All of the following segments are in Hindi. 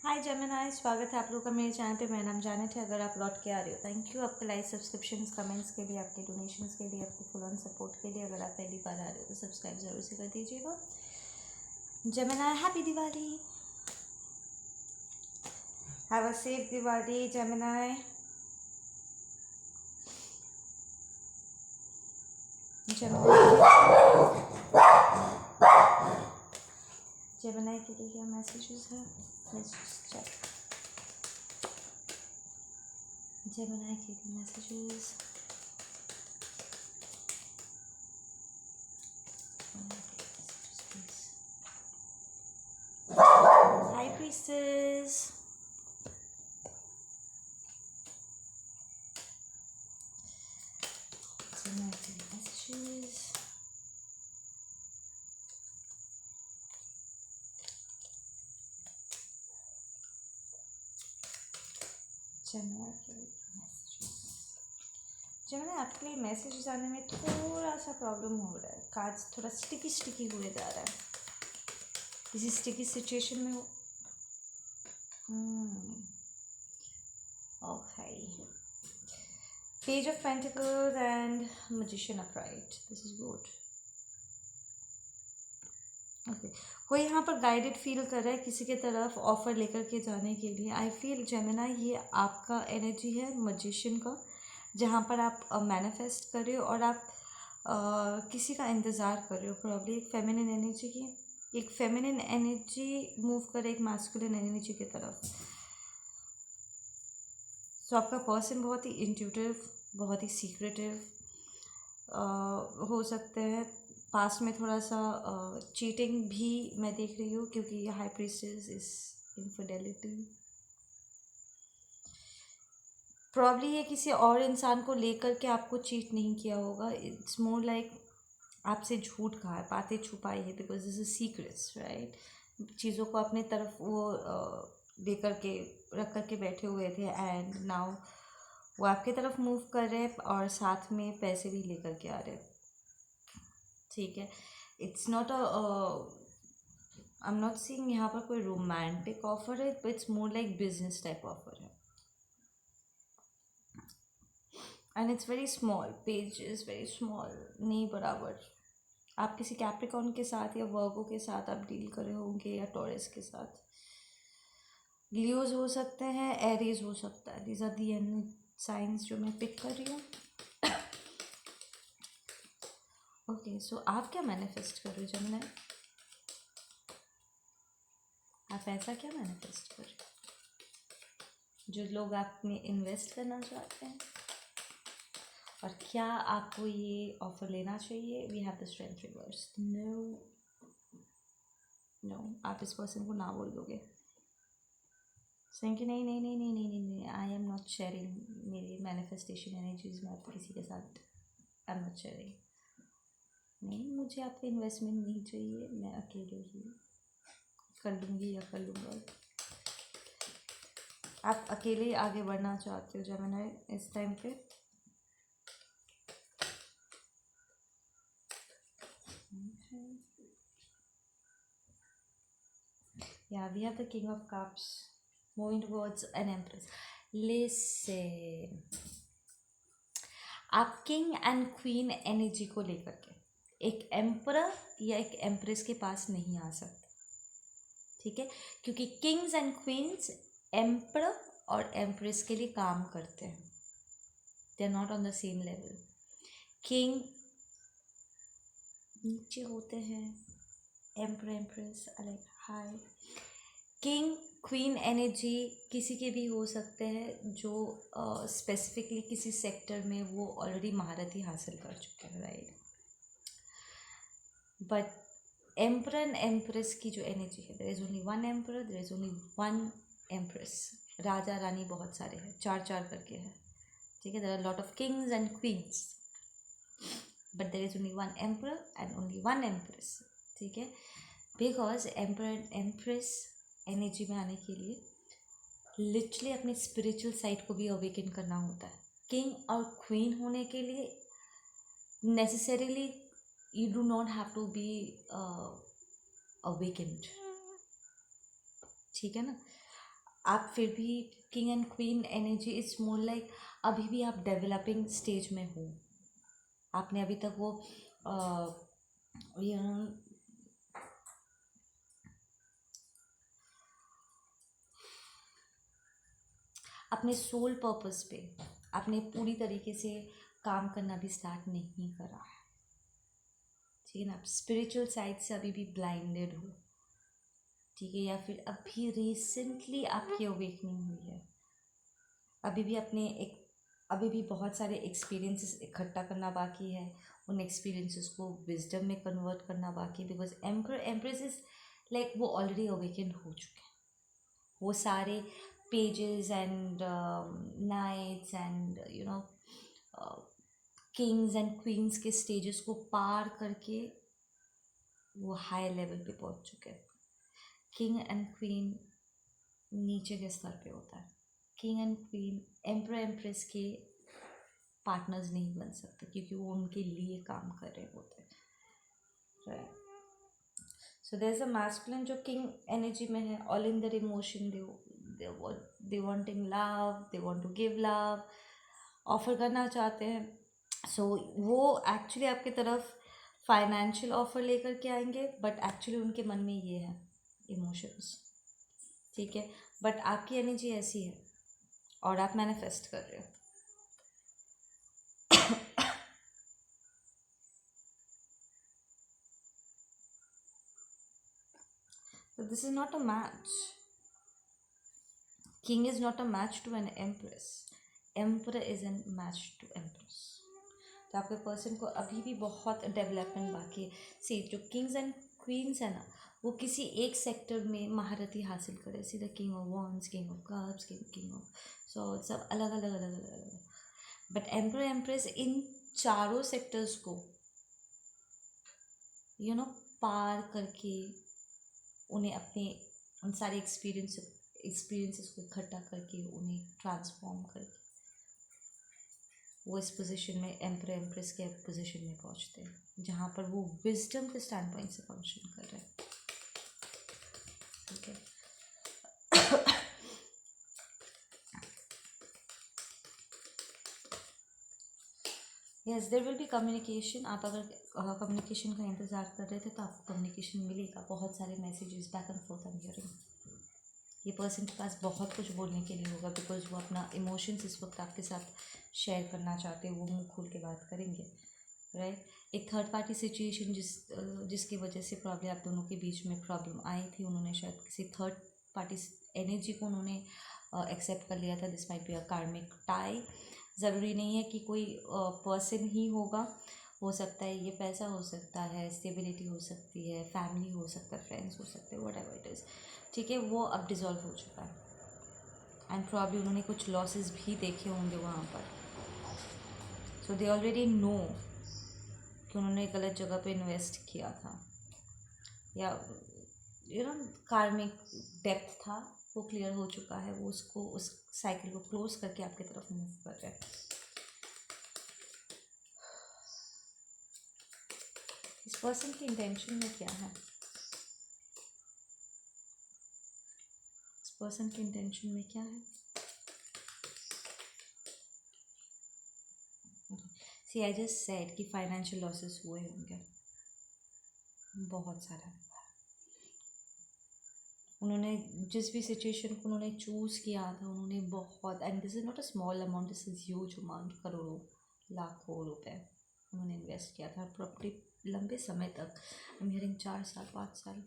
हाय जेमिनाई, स्वागत है आप लोगों का मेरे चैनल पे। मेरा नाम जानेट है। अगर आप लौट के आ रहे हो, थैंक यू आपके लाइक, सब्सक्रिप्शंस, कमेंट्स के लिए, आपके डोनेशंस के लिए, आपके फुल ऑन सपोर्ट के लिए। अगर आप पहली बार आ रहे हो तो सब्सक्राइब ज़रूर से कर दीजिएगा। Gemini, happy Diwali, have a safe Diwali Gemini. Gemini के लिए क्या मैसेजेस है? Let's check. जेमिनाई के लिए मैसेजेस। हाय प्रीसेस, जेमिनाई के लिए मैसेजेस। जेमिनाई के लिए मैसेजेस। जेमिनाई, आपके लिए मैसेजेस आने में थोड़ा सा प्रॉब्लम हो रहा है। कार्ड्स थोड़ा स्टिकी स्टिकी हुए जा रहा है। किसी स्टिकी सिचुएशन में हो। Okay, page of pentacles and magician upright, this is good. Okay, कोई यहाँ पर गाइडेड फील कर रहा है किसी के तरफ ऑफर लेकर के जाने के लिए। आई फील जेमिना ये आपका एनर्जी है मैजिशियन का, जहाँ पर आप मैनिफेस्ट कर रहे हो और आप किसी का इंतज़ार कर रहे हो। प्रॉब्ली एक फेमिनिन एनर्जी की, एक फेमिनिन एनर्जी मूव करे एक मैस्कुलिन एनर्जी की तरफ। सो आपका पर्सन बहुत ही इंट्यूटिव, बहुत ही सीक्रेटिव हो सकते हैं। पास्ट में थोड़ा सा चीटिंग भी मैं देख रही हूँ, क्योंकि ये high priestess is infidelity. Probably ये किसी और इंसान को लेकर के आपको चीट नहीं किया होगा। इट्स मोर लाइक आपसे झूठ कहा है, बातें छुपाई है, because this is secrets, right. चीज़ों को अपने तरफ वो लेकर के रख कर के बैठे हुए थे, एंड नाउ वो आपके तरफ मूव कर रहे हैं और साथ में पैसे भी लेकर के आ रहे हैं। ठीक है, it's not a I am not seeing यहाँ पर कोई रोमांटिक ऑफर है, but it's more like business type offer है। And it's very small, page is very small, नहीं बराबर। आप किसी कैप्रिकॉर्न के साथ या वर्गो के साथ आप डील कर रहे होंगे, या टॉरस के साथ। लियोज हो सकते हैं, एरीज हो सकता है। दीज आर दी साइंस जो मैं पिक कर रही हूँ। ओके, सो आप क्या मैनिफेस्ट कर रहे हो जेमिनी? आप ऐसा क्या मैनिफेस्ट कर रहे हो? जो लोग आप में इन्वेस्ट करना चाहते हैं, और क्या आपको ये ऑफर लेना चाहिए? We have the strength reverse. No no, आप इस पर्सन को ना बोल दोगे। कि नहीं नहीं नहीं नहीं नहीं नहीं नहीं, आई एम नॉट शेयरिंग मेरी मैनिफेस्टेशन एनर्जीज में आप किसी के साथ। आई एम नॉट शेयरिंग। नहीं, मुझे आपका इन्वेस्टमेंट नहीं चाहिए, मैं अकेले ही कर लूँगी या कर लूँगा। आप अकेले आगे बढ़ना चाहते हो जेमिनी इस टाइम पे। Yeah, we have the King of Cups moving towards an Empress. Listen, आप किंग एंड क्वीन एनर्जी को लेकर के एक एम्परर या एक एम्प्रेस के पास नहीं आ सकते, ठीक है? क्योंकि किंग्स एंड क्वींस एम्परर और एम्प्रेस के लिए काम करते हैं। They are not on the same level. King नीचे होते हैं, एम्पर एम्प्रेस अलग हाई। किंग क्वीन एनर्जी किसी के भी हो सकते हैं जो स्पेसिफिकली किसी सेक्टर में वो ऑलरेडी महारत ही हासिल कर चुके हैं, right. But emperor and empress की जो एनर्जी है, there is only one emperor, there is only one empress. राजा रानी बहुत सारे हैं, चार चार करके हैं, ठीक है। There are lot of kings and queens, but there is only one emperor and only one empress, ठीक है। Because emperor and empress energy में आने के लिए लिटरली अपने स्पिरिचुअल साइड को भी अवेकन करना होता है। किंग और क्वीन होने के लिए necessarily you do not have to be awakened, ठीक है ना। आप फिर भी king and queen energy is more like अभी भी आप डेवलपिंग स्टेज में हो। आपने अभी तक वो यू नो अपने सोल पर्पस पे आपने पूरी तरीके से काम करना भी स्टार्ट नहीं करा है। ठीक है ना, आप स्पिरिचुअल साइड से अभी भी ब्लाइंडेड हो। ठीक है, या फिर अभी रिसेंटली आपकी अवेकनिंग हुई है। अभी भी अपने एक अभी भी बहुत सारे एक्सपीरियंसेस इकट्ठा करना बाकी है, उन एक्सपीरियंसेस को विजडम में कन्वर्ट करना बाकी है। Because emperor empress is like वो ऑलरेडी अवेकन हो चुके हैं। वो सारे pages and knights and kings and queens के स्टेजेस को पार करके वो हाई लेवल पे पहुंच चुके हैं। किंग एंड क्वीन नीचे के स्तर पे होता है। King and queen emperor empress के पार्टनर्स नहीं बन सकते क्योंकि वो उनके लिए काम कर रहे होते हैं, right. So there is a masculine जो किंग एनर्जी में है, all in their emotion, they wanting love, they want to give love, offer करना चाहते हैं। सो वो एक्चुअली आपकी तरफ फाइनेंशियल ऑफर लेकर के आएंगे, बट एक्चुअली उनके मन में ये है इमोशंस। ठीक है, बट आपकी एनर्जी ऐसी है और आप मैनिफेस्ट कर रहे हो। So this is not a match. King is not a match to an empress. Emperor is a match to empress. तो आपके पर्सन को अभी भी बहुत डेवलपमेंट बाकी है। सी जो किंग्स एंड क्वींस है ना, वो किसी एक सेक्टर में महारती हासिल करे। See the king of wands, king of cups, king of सो सब अलग अलग अलग अलग अलग। बट एम्पर एम्प्रेस इन चारों सेक्टर्स को पार करके उन्हें अपने उन सारे एक्सपीरियंसेस को इकट्ठा करके उन्हें ट्रांसफॉर्म करके वो इस पोजीशन में एम्पर एम्प्रेस के पोजीशन में पहुंचते हैं जहाँ पर वो विजडम के स्टैंड पॉइंट से फंक्शन कर रहे हैं। ठीक है, yes there will be communication. आप अगर कम्युनिकेशन का इंतज़ार कर रहे थे तो आपको कम्युनिकेशन मिलेगा। बहुत सारे messages back and fourth I am hearing. ये पर्सन के पास बहुत कुछ बोलने के लिए होगा बिकॉज वो अपना इमोशंस इस वक्त आपके साथ शेयर करना चाहते हैं। वो मुंह खोल के बात करेंगे, राइट। एक थर्ड पार्टी सिचुएशन जिसकी वजह से प्रॉब्लम आप दोनों के बीच में प्रॉब्लम आई थी, उन्होंने शायद किसी थर्ड पार्टी एनर्जी को उन्होंने एक्सेप्ट कर लिया था। दिस माइट बी अ कार्मिक टाई। ज़रूरी नहीं है कि कोई पर्सन ही होगा, हो सकता है ये पैसा हो सकता है, स्टेबिलिटी हो सकती है, फैमिली हो सकता है, फ्रेंड्स हो सकते हैं, वट एवर इट इज़। ठीक है, वो अब डिज़ोल्व हो चुका है एंड प्रॉब्ली उन्होंने कुछ लॉसेस भी देखे होंगे वहाँ पर। सो दे ऑलरेडी नो कि उन्होंने गलत जगह पे इन्वेस्ट किया था या कार्मिक डेप्थ था, वो क्लियर हो चुका है। वो उसको उस साइकिल को क्लोज करके आपकी तरफ मूव कर रहे हैं। इस पर्सन की इंटेंशन में क्या है? इस पर्सन की इंटेंशन में क्या है? सी आई जस्ट सेड कि फाइनेंशियल लॉसेस हुए होंगे बहुत सारा। उन्होंने जिस भी सिचुएशन को उन्होंने चूज़ किया था, उन्होंने बहुत, and this is not a small amount, this is huge amount, करोड़ों लाखों रुपए उन्होंने इन्वेस्ट किया था प्रॉपर्टी लंबे समय तक। आई एम हियरिंग 4 साल 5 साल।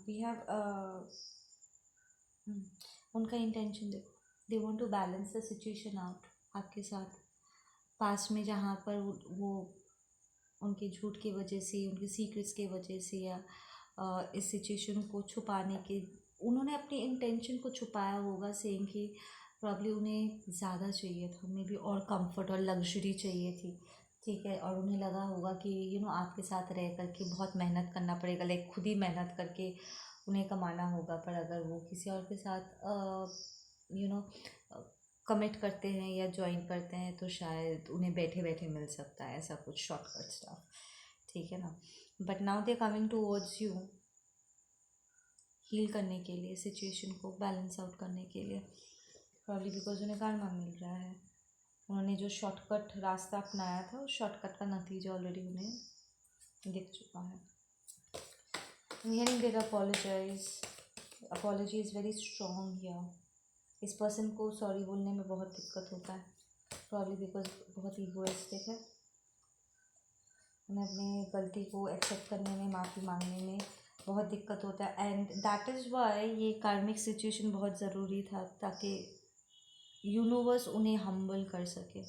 वी हैव उनका इंटेंशन देखो, they want to balance the situation out आपके साथ। पास में जहाँ पर वो उनके झूठ की वजह से, उनके सीक्रेट्स की वजह से या इस सिचुएशन को छुपाने के, उन्होंने अपनी इंटेंशन को छुपाया होगा, सेम कि प्रॉब्ली उन्हें ज़्यादा चाहिए था, मे बी और कंफर्ट और लग्जरी चाहिए थी। ठीक है, और उन्हें लगा होगा कि आपके साथ रह करके बहुत मेहनत करना पड़ेगा, लाइक खुद ही मेहनत करके उन्हें कमाना होगा। पर अगर वो किसी और के साथ कमिट करते हैं या ज्वाइन करते हैं तो शायद उन्हें बैठे बैठे मिल सकता है ऐसा कुछ शॉर्टकट स्टफ। ठीक है ना, but now they coming towards you heal करने के लिए, सिचुएशन को बैलेंस आउट करने के लिए, प्रॉब्ली बिकॉज उन्हें karma मिल रहा है। उन्होंने जो शॉर्टकट रास्ता अपनाया था उस शॉर्टकट का नतीजा ऑलरेडी उन्हें दिख चुका है। Hearing their apologize, apology is very strong here. इस पर्सन को सॉरी बोलने में बहुत दिक्कत होता है, प्रॉब्ली बिकॉज बहुत ईगोइस्टिक है। उन्हें अपनी गलती को एक्सेप्ट करने में, माफ़ी मांगने में बहुत दिक्कत होता है। एंड दैट इज़ वाई ये कार्मिक सिचुएशन बहुत ज़रूरी था, ताकि यूनिवर्स उन्हें हम्बल कर सके।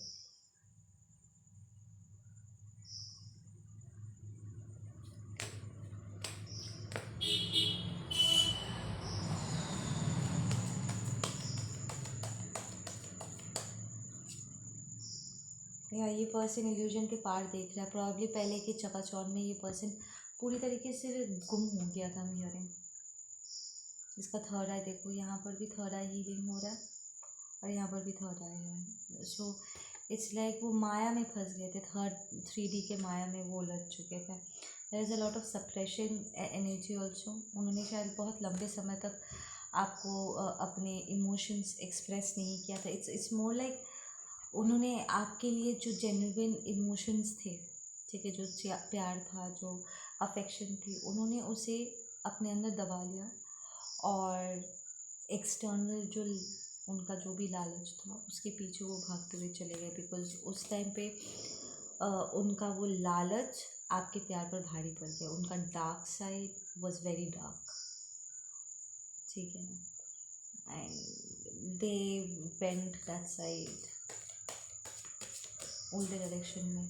या ये पर्सन इल्यूजन के पार देख रहा है, प्रॉब्ली पहले के चकाचौंध में ये पर्सन पूरी तरीके से गुम हो गया था। हियरिंग इसका थर्ड आई देखो, यहाँ पर भी थर्ड आई हीलिंग हो रहा है और यहाँ पर भी थर्ड आई है। सो इट्स लाइक वो माया में फंस गए थे, थर्ड 3D के माया में वो लग चुके थे। There is a lot of suppression energy also. उन्होंने शायद बहुत लंबे समय तक आपको अपने इमोशंस एक्सप्रेस नहीं किया था। इट्स मोर लाइक उन्होंने आपके लिए जो जेन्युइन इमोशंस थे, ठीक है, जो प्यार था, जो अफेक्शन थी, उन्होंने उसे अपने अंदर दबा लिया और एक्सटर्नल जो उनका जो भी लालच था उसके पीछे वो भागते हुए चले गए। बिकॉज उस टाइम पे उनका वो लालच आपके प्यार पर भारी पड़ गया। उनका dark side was very dark, ठीक है ना, and they went that side उल्टे डायरेक्शन में।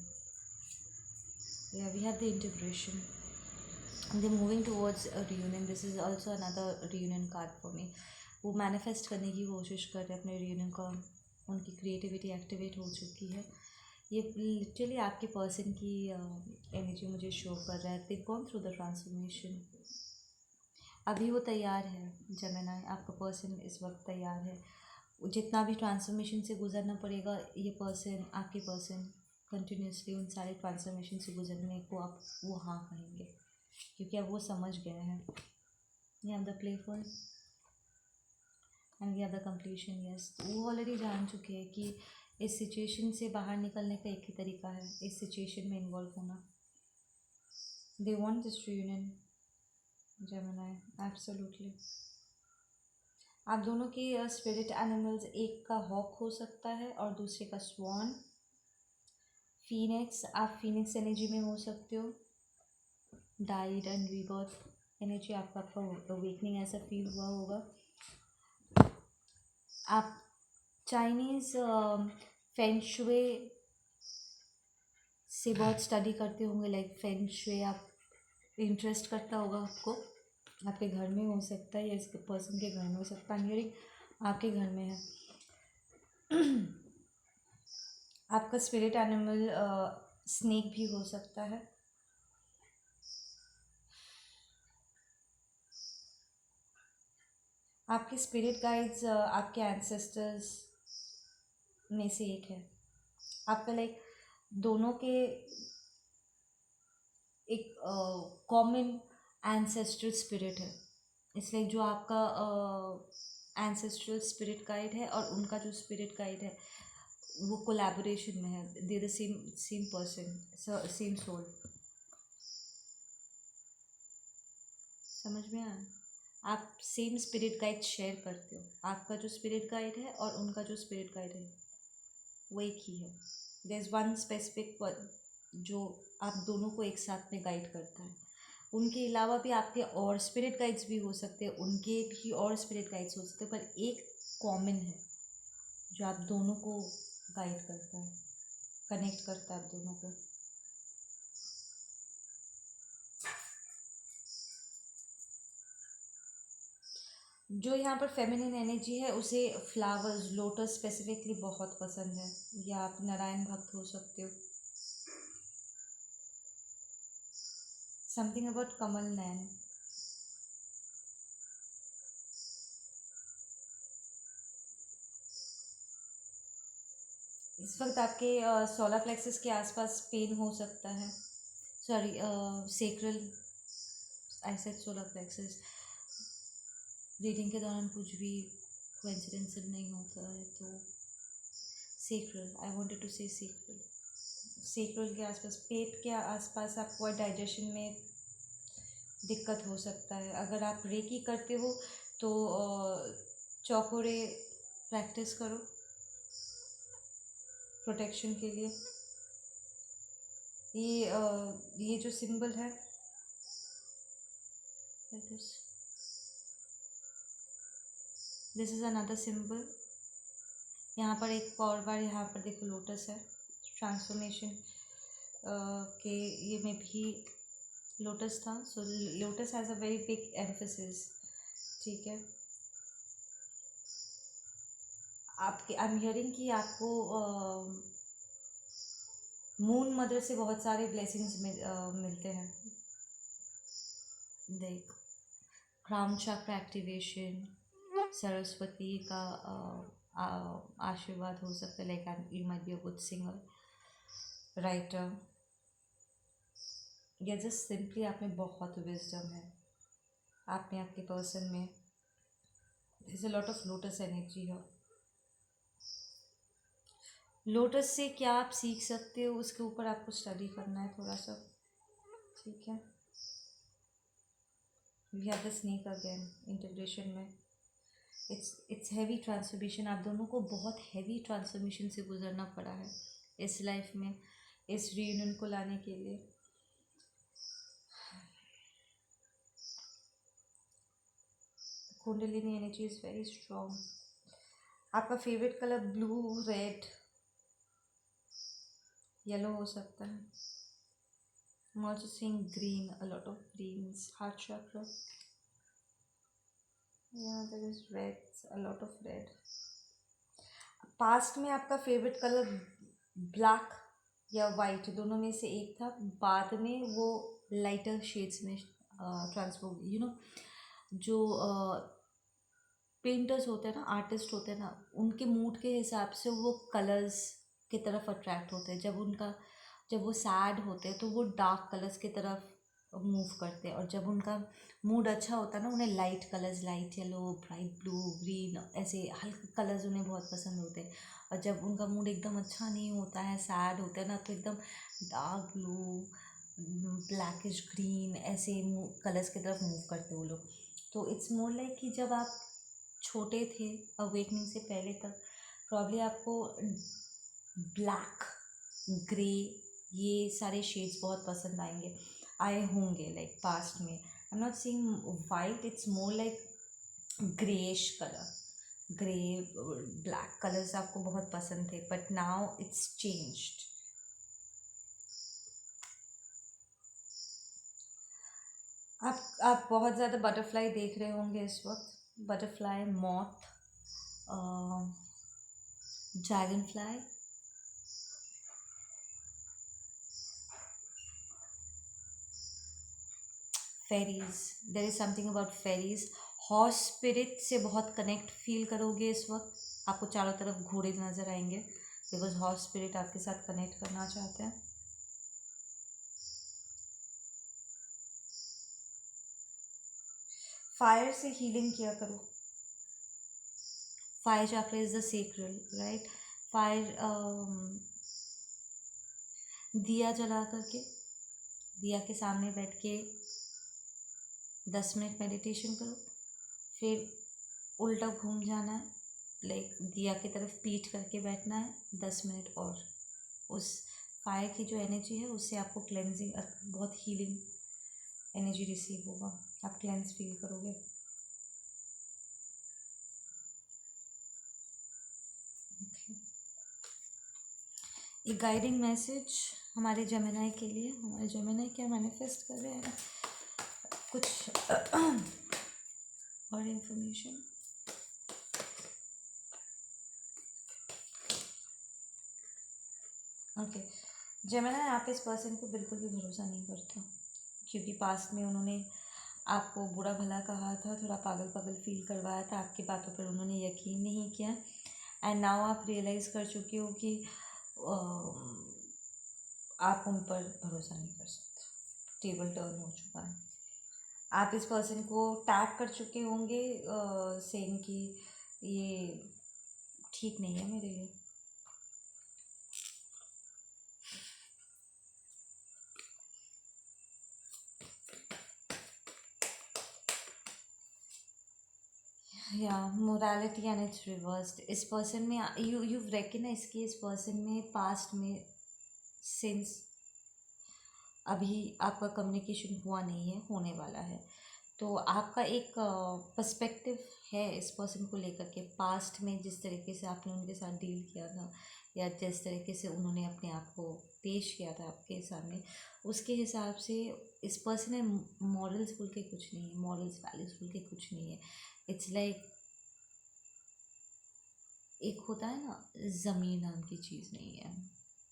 Yeah, we have the integration. They're moving towards a reunion. This is also another reunion card for me. वो मैनिफेस्ट करने की कोशिश कर रहे हैं अपने रियूनियन का, उनकी क्रिएटिविटी एक्टिवेट हो चुकी है। ये लिटरली आपके पर्सन की एनर्जी मुझे शो कर रहा है। दे गॉन थ्रू द ट्रांसफॉर्मेशन, अभी वो तैयार है। जेमिनी, आपका पर्सन इस वक्त तैयार है। जितना भी ट्रांसफॉर्मेशन से गुजरना पड़ेगा, ये पर्सन, आपके पर्सन कंटिन्यूसली उन सारे ट्रांसफॉर्मेशन से गुजरने को आप वो हाँ कहेंगे, क्योंकि अब वो समझ गए हैं। ये have the playful and we have the completion. Yes, वो ऑलरेडी जान चुके हैं कि इस सिचुएशन से बाहर निकलने का एक ही तरीका है, इस सिचुएशन में इन्वॉल्व होना। They want this reunion Gemini, absolutely. आप दोनों की स्पिरिट एनिमल्स, एक का हॉक हो सकता है और दूसरे का स्वान। फीनिक्स, आप फीनिक्स एनर्जी में हो सकते हो। डाइड एंड रीबर्थ एनर्जी, आपका अवेकनिंग ऐसा फील हुआ होगा। आप चाइनीज़ फेंग शुई से बहुत स्टडी करते होंगे, लाइक फेंग शुई आप इंटरेस्ट करता होगा आपको। आपके घर में हो सकता है या इसके पर्सन के घर में हो सकता है। हियरिंग आपके घर में है। आपका स्पिरिट एनिमल स्नेक भी हो सकता है। आपके स्पिरिट गाइड्स आपके एंसेस्टर्स में से एक है। आपका लाइक दोनों के एक कॉमन एंसेस्ट्रल स्पिरिट है, इसलिए जो आपका एंसेस्ट्रल स्पिरिट गाइड है और उनका जो स्पिरिट गाइड है वो कोलैबोरेशन में है। They the same person, same soul. समझ में आया? आप सेम स्पिरिट गाइड शेयर करते हो। आपका जो स्पिरिट गाइड है और उनका जो स्पिरिट गाइड है वो एक ही है। देयर इज़ वन स्पेसिफिक जो आप दोनों को एक साथ में गाइड करता है। उनके अलावा भी आपके और स्पिरिट गाइड्स भी हो सकते हैं, उनके भी और स्पिरिट गाइड्स हो सकते हैं, पर एक कॉमन है जो आप दोनों को गाइड करता है, कनेक्ट करता है आप दोनों को। जो यहाँ पर फेमिनिन एनर्जी है उसे फ्लावर्स, लोटस स्पेसिफिकली बहुत पसंद है, या आप नारायण भक्त हो सकते हो। समथिंग अबाउट कमल नैन। इस वक्त आपके सोलर प्लेक्सस के आसपास पेन हो सकता है। Sorry, sacral, I said solar plexus. Reading के दौरान कुछ भी कोइंसिडेंस नहीं होता है, तो सेक्रल, आई वांटेड टू से सेक्रल। सेक्रल के आसपास, पेट के आसपास आपको डाइजेशन में दिक्कत हो सकता है। अगर आप रेकी करते हो तो चौकोरे प्रैक्टिस करो प्रोटेक्शन के लिए। ये जो सिंबल है, दिस इज़ अनदर सिंबल। यहाँ पर एक और बार, यहाँ पर देखो लोटस है, ट्रांसफॉर्मेशन के ये में भी लोटस था। So lotus has a very big emphasis, ठीक है। आपके, आई एम हियरिंग कि आपको मून मदर से बहुत सारे ब्लेसिंग्स मिलते हैं। देख, क्राउन चक्र एक्टिवेशन, सरस्वती का आशीर्वाद हो सकता है। Like you might be a good singer, writer, या जस्ट सिंपली आप में बहुत विजडम है। आप में, आपके पर्सन में is a lot of lotus energy है। लोटस से क्या आप सीख सकते हो, उसके ऊपर आपको स्टडी करना है थोड़ा सा, ठीक है। We have the snake again integration में। It's heavy transformation. आप दोनों को बहुत हैवी ट्रांसफॉर्मेशन से गुजरना पड़ा है इस लाइफ में, इस रियूनियन को लाने के लिए। Kundalini energy is very strong. आपका favourite colour blue, red, yellow हो सकता है। I'm also seeing green, a lot of greens, heart chakra. Yeah, there is red, a lot of red. Past में आपका फेवरेट कलर ब्लैक या वाइट दोनों में से एक था, बाद में वो लाइटर शेड्स में ट्रांसफॉर्म, यू नो, जो पेंटर्स होते हैं ना, आर्टिस्ट होते हैं ना, उनके मूड के हिसाब से वो कलर्स की तरफ अट्रैक्ट होते हैं। जब वो सैड होते हैं तो वो डार्क कलर्स की तरफ मूव करते हैं, और जब उनका मूड अच्छा होता है ना, उन्हें light colours, light yellow, bright blue, green, ऐसे हल्के कलर्स उन्हें बहुत पसंद होते हैं। और जब उनका मूड एकदम अच्छा नहीं होता है, सैड होता है ना, तो एकदम डार्क ब्लू, ब्लैकिश ग्रीन, ऐसे कलर्स की तरफ मूव करते हैं वो लोग। तो इट्स मोर लाइक कि जब आप छोटे थे, अवेकनिंग से पहले तक, प्रॉब्ली आपको ब्लैक, ग्रे, ये सारे शेड्स बहुत पसंद आए होंगे, लाइक पास्ट में। आई am not seeing white, it's more like greyish colour, grey, black colours आपको बहुत पसंद थे, बट नाउ इट्स चेंज्ड। आप बहुत ज़्यादा बटरफ्लाई देख रहे होंगे इस वक्त। Butterfly, moth, dragonfly, fairies, there is something about fairies. Horse spirit से बहुत कनेक्ट फील करोगे इस वक्त। आपको चारों तरफ घोड़े नज़र आएंगे, बिकॉज हॉर्स स्पिरिट आपके साथ कनेक्ट करना चाहते हैं। फायर से हीलिंग किया करो। फायर चक्र is the sacral, right. Fire, दिया जला करके, दिया के सामने बैठ के 10 मिनट मेडिटेशन करो, फिर उल्टा घूम जाना है, लाइक दिया की तरफ पीठ करके बैठना है 10 मिनट, और उस फायर की जो एनर्जी है उससे आपको क्लेंजिंग, बहुत हीलिंग एनर्जी रिसीव होगा, आप क्लेंस फील करोगे। ये गाइडिंग मैसेज हमारे जेमिनाई के लिए, हमारे जेमिनाई क्या मैनिफेस्ट कर रहे हैं, कुछ और इन्फॉर्मेशन। ओके, जेमिनाई, आप इस पर्सन को बिल्कुल भी भरोसा नहीं करते, क्योंकि पास्ट में उन्होंने आपको बुरा भला कहा था, थोड़ा पागल पागल फील करवाया था, आपकी बातों पर उन्होंने यकीन नहीं किया, एंड नाउ आप रियलाइज़ कर चुके हो कि आप उन पर भरोसा नहीं कर सकते। टेबल टर्न हो चुका है। आप इस पर्सन को टैग कर चुके होंगे सेम कि ये ठीक नहीं है मेरे लिए। या मोरालिटी एंड इट्स रिवर्स्ड। इस पर्सन में यू रेकग्नाइज कि इस पर्सन में पास्ट में सिंस अभी आपका कम्युनिकेशन हुआ नहीं है, होने वाला है। तो आपका एक पर्सपेक्टिव है इस पर्सन को लेकर के, पास्ट में जिस तरीके से आपने उनके साथ डील किया था या जिस तरीके से उन्होंने अपने आप को पेश किया था आपके सामने, उसके हिसाब से इस पर्सन में मॉरल्स बोल के कुछ नहीं है, मॉरल्स वैल्यूज बोल के कुछ नहीं है। इट्स लाइक एक होता है ना, ज़मीन नाम की चीज़ नहीं है।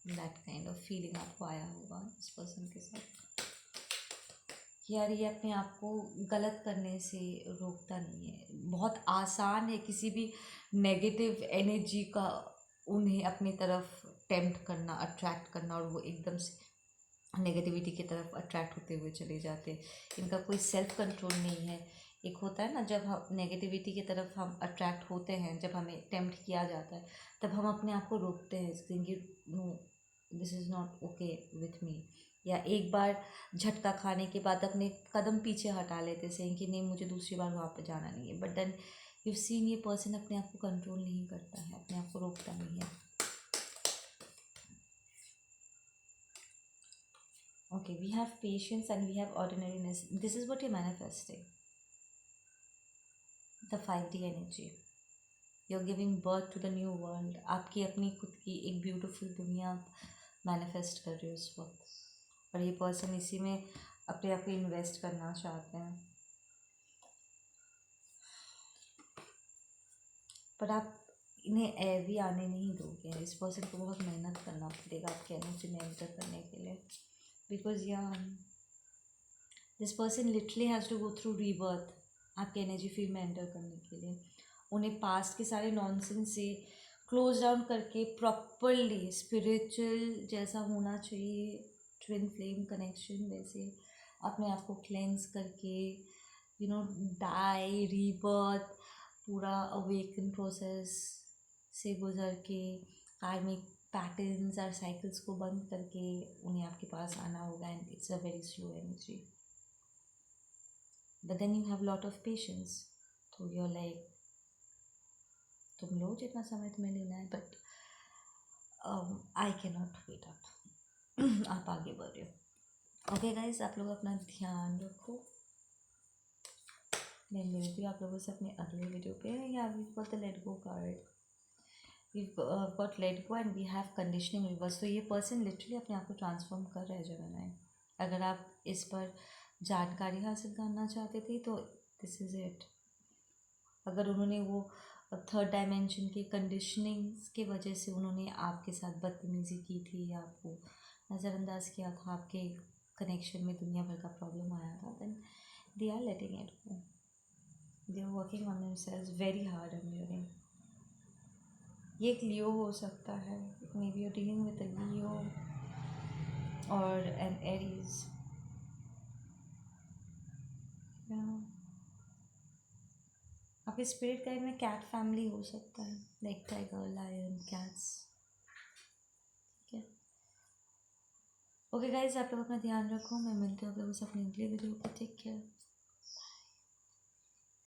दैट काइंड ऑफ फीलिंग आपको आया होगा इस पर्सन के साथ। यार ये अपने आप को गलत करने से रोकता नहीं है। बहुत आसान है किसी भी नेगेटिव एनर्जी का उन्हें अपनी तरफ टेम्प्ट करना, अट्रैक्ट करना, और वो एकदम से नेगेटिविटी की तरफ अट्रैक्ट होते हुए चले जाते हैं। इनका कोई सेल्फ कंट्रोल नहीं है। एक होता है ना, जब हम नेगेटिविटी की तरफ हम अट्रैक्ट होते हैं, जब हमें टेम्प्ट किया जाता है, तब हम अपने आप को रोकते हैं, कि no, this is not okay with me. या एक बार झटका खाने के बाद अपने कदम पीछे हटा लेते से कि नहीं, मुझे दूसरी बार वहाँ पर जाना नहीं है। बट देन यू सीन ये पर्सन अपने आप को कंट्रोल नहीं करता है, अपने आप को रोकता नहीं है। Okay, we have patience and we have ordinariness. This is what you're manifesting. The 5D energy. You're giving birth to the new world. आपकी अपनी खुद की एक ब्यूटीफुल दुनिया मैनिफेस्ट कर रहे हो इस वक्त, और ये पर्सन इसी में अपने आप को इन्वेस्ट करना चाहते हैं। पर आप इन्हें भी आने नहीं दोगे। इस पर्सन को बहुत मेहनत करना पड़ेगा आपके एनर्जी में एंटर करने के लिए, because this person literally has to go through rebirth आपके एनर्जी फील्ड में एंटर करने के लिए। उन्हें पास्ट के सारे नॉनसेंस से क्लोज डाउन करके प्रॉपरली स्पिरिचुअल जैसा होना चाहिए, ट्विन फ्लेम कनेक्शन वैसे अपने आप को क्लेंस करके, डाई रीबर्थ, पूरा अवेकन प्रोसेस से गुजर के कार्मिक पैटर्न्स और साइकिल्स को बंद करके उन्हें आपके पास आना होगा। And it's a very slow energy, but then you have lot of patience. तो यू आर लाइक, तुम लो जितना समय तुम्हें लेना है, but I can not wait up. आप आगे बढ़ रहे हो। ओके गाइज, आप लोग अपना ध्यान रखो। मैं मिलती हूँ आप लोगों से अपने अगले वीडियो पे। या we got the let go card, we got let go and we have conditioning reverse. तो ये पर्सन लिटरली अपने आप को ट्रांसफॉर्म कर रहा है जेमिनी। अगर आप इस पर जानकारी हासिल करना चाहते थे तो दिस इज़ इट। अगर उन्होंने वो थर्ड डायमेंशन के कंडीशनिंग्स के वजह से उन्होंने आपके साथ बदतमीज़ी की थी या आपको नज़रअंदाज किया था, आपके कनेक्शन में दुनिया भर का प्रॉब्लम आया था, then they are letting it go. They are working on themselves very hard. And during ये एक लियो हो सकता है, maybe you dealing with a Leo और एन एरीज। आपके स्पिरिट गाइड में कैट फैमिली हो सकता है, लाइक टाइगर, लायन, कैट्स। ठीक है, ओके गाइज, आप लोग अपना ध्यान रखो। मैं मिलती हूँ आप लोगों से अपनी अगली वीडियो पर। Take care.